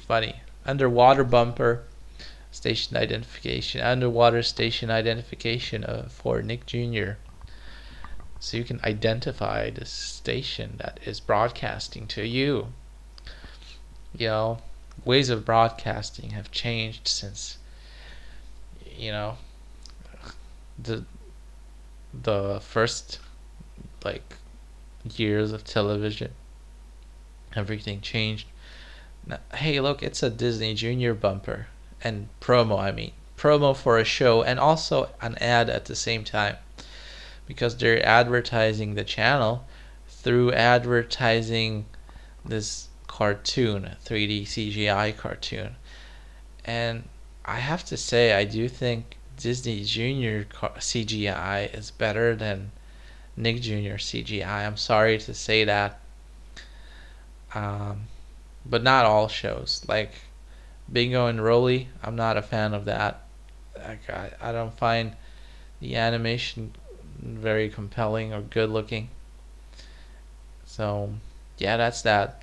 funny. Underwater bumper, station identification, underwater station identification for Nick Jr. So you can identify the station that is broadcasting to you. You know, ways of broadcasting have changed since, you know, the first like years of television. Everything changed. Now, hey, look, it's a Disney Junior bumper and promo. I mean, promo for a show and also an ad at the same time, because they're advertising the channel through advertising this cartoon, a 3D CGI cartoon. And I have to say, I do think Disney Junior CGI is better than Nick Jr. CGI. I'm sorry to say that. But not all shows. Like Bingo and Rolly, I'm not a fan of that. I don't find the animation very compelling or good looking. So, yeah, that's that.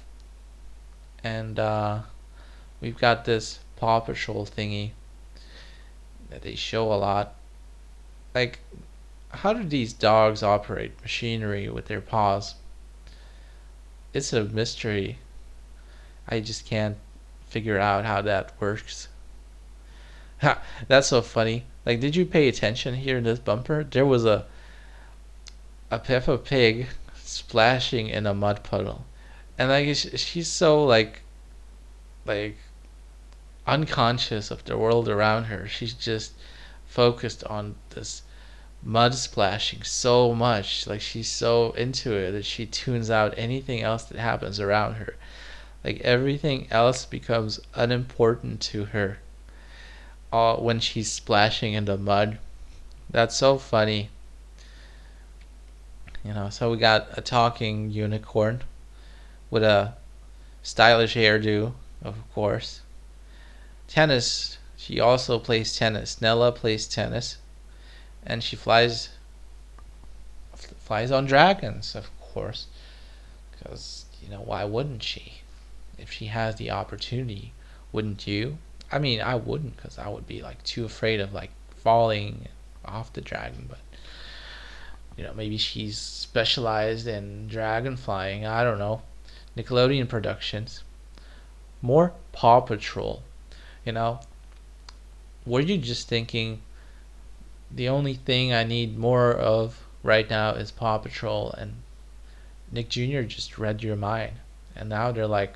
And we've got this Paw Patrol thingy that they show a lot. Like, how do these dogs operate machinery with their paws? It's a mystery. I just can't figure out how that works. That's so funny. Like, did you pay attention here in this bumper? There was a Peppa Pig splashing in a mud puddle, and like she's so like unconscious of the world around her. She's just focused on this mud splashing so much. Like she's so into it that she tunes out anything else that happens around her. Like everything else becomes unimportant to her when she's splashing in the mud. That's so funny. So we got a talking unicorn with a stylish hairdo, of course. Tennis. She also plays tennis. Nella plays tennis, and she flies on dragons, of course, because why wouldn't she? If she has the opportunity, wouldn't you? I mean, I wouldn't, because I would be like too afraid of like falling off the dragon. But maybe she's specialized in dragon flying. I don't know. Nickelodeon Productions. More Paw Patrol. Were you just thinking the only thing I need more of right now is Paw Patrol, and Nick Jr. just read your mind, and now they're like,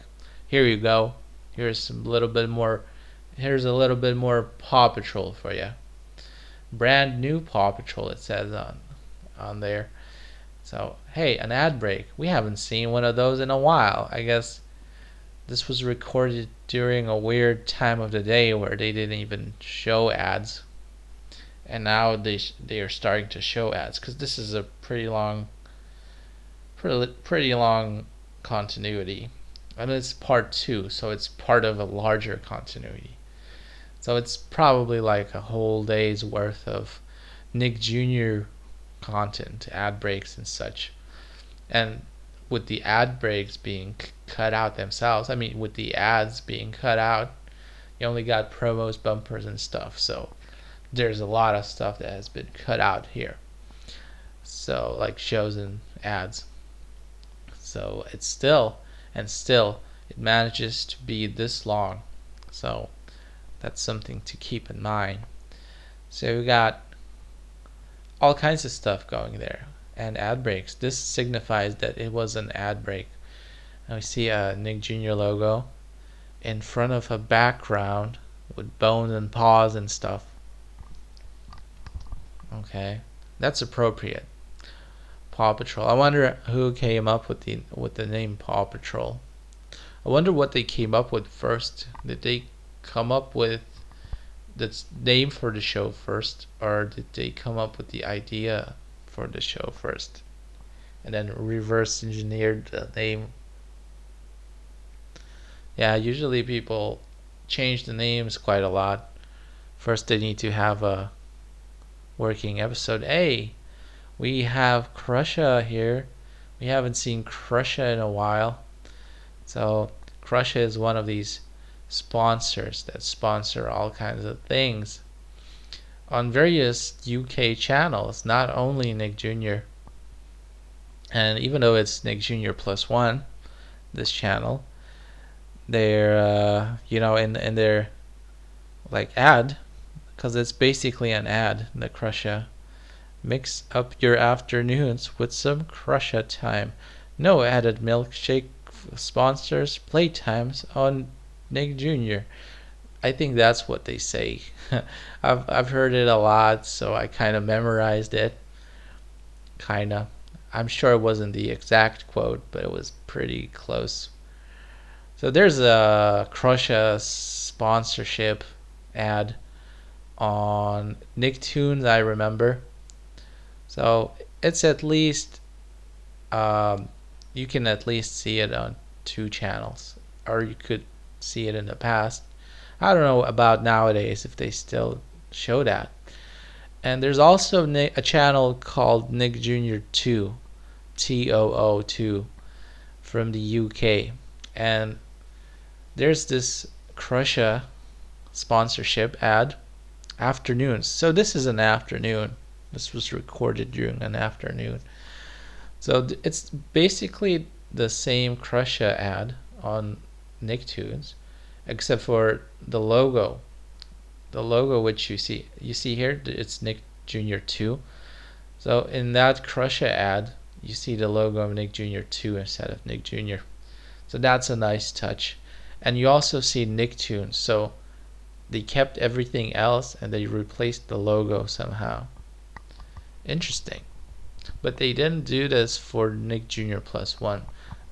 here you go. Here's a little bit more Paw Patrol for you. Brand new Paw Patrol, it says on there. So, hey, an ad break. We haven't seen one of those in a while. I guess this was recorded during a weird time of the day where they didn't even show ads. And now they are starting to show ads, because this is a pretty long continuity. And it's part 2, so it's part of a larger continuity. So it's probably like a whole day's worth of Nick Jr. content, ad breaks and such. And with the ad breaks being cut out themselves, with the ads being cut out, you only got promos, bumpers, and stuff. So there's a lot of stuff that has been cut out here. So like shows and ads. So it's still it manages to be this long. So that's something to keep in mind. So we got all kinds of stuff going there, and ad breaks. This signifies that it was an ad break. And we see a Nick Jr. logo in front of a background with bones and paws and stuff. Okay, that's appropriate. Paw Patrol. I wonder who came up with the name Paw Patrol. I wonder what they came up with first. Did they come up with the name for the show first, or did they come up with the idea for the show first and then reverse engineered the name? Yeah, usually people change the names quite a lot. First they need to have a working episode. Hey, we have Crusha here. We haven't seen Crusha in a while. So Crusha is one of these sponsors that sponsor all kinds of things on various UK channels, not only Nick Jr. And even though it's Nick Jr. plus one, this channel, they're in their like ad, because it's basically an ad, the Crusha. Mix up your afternoons with some Crusha time. No added milkshake sponsors playtimes on Nick Jr. I think that's what they say. I've heard it a lot, so I kind of memorized it. Kinda. I'm sure it wasn't the exact quote, but it was pretty close. So there's a Crusha sponsorship ad on Nicktoons, I remember. So it's at least you can at least see it on two channels, or you could see it in the past. I don't know about nowadays if they still show that. And there's also a channel called Nick Jr. 2, TOO2, from the UK. And there's this Crusha sponsorship ad, afternoons. So this is an afternoon. This was recorded during an afternoon. So it's basically the same Crusha ad on Nicktoons, except for the logo. The logo which you see here, it's Nick Jr. 2. So in that Crusha ad, you see the logo of Nick Jr. 2 instead of Nick Jr. So that's a nice touch. And you also see Nicktoons. So they kept everything else and they replaced the logo somehow. Interesting. But they didn't do this for Nick Jr. plus one.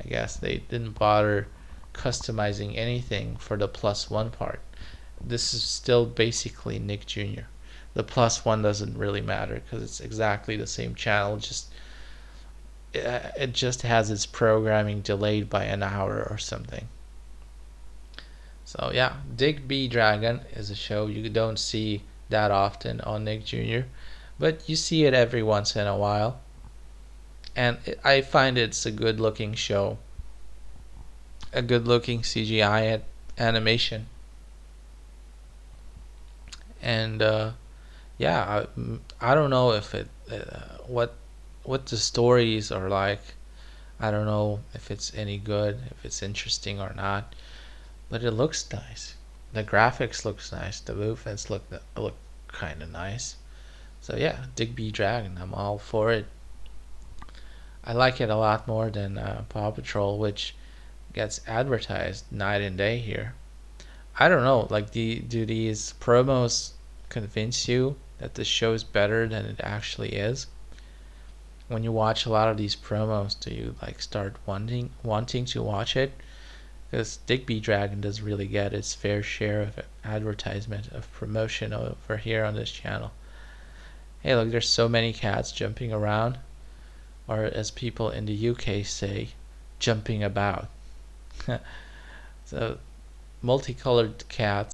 I guess they didn't bother customizing anything for the plus one part. This is still basically Nick Jr. The plus one doesn't really matter because it's exactly the same channel. It just has its programming delayed by an hour or something. So yeah, Digby Dragon is a show you don't see that often on Nick Jr., but you see it every once in a while. And I find it's a good looking show, a good looking CGI animation. And yeah, I don't know if it what the stories are like. I don't know if it's any good, if it's interesting or not, but it looks nice. The graphics looks nice. The movements look kind of nice. So yeah, Digby Dragon, I'm all for it. I like it a lot more than Paw Patrol, which gets advertised night and day here. I don't know, like do these promos convince you that the show is better than it actually is? When you watch a lot of these promos, do you like start wanting to watch it? Because Digby Dragon does really get its fair share of advertisement, of promotion over here on this channel. Hey, look, there's so many cats jumping around, or as people in the UK say, jumping about. So multicolored cats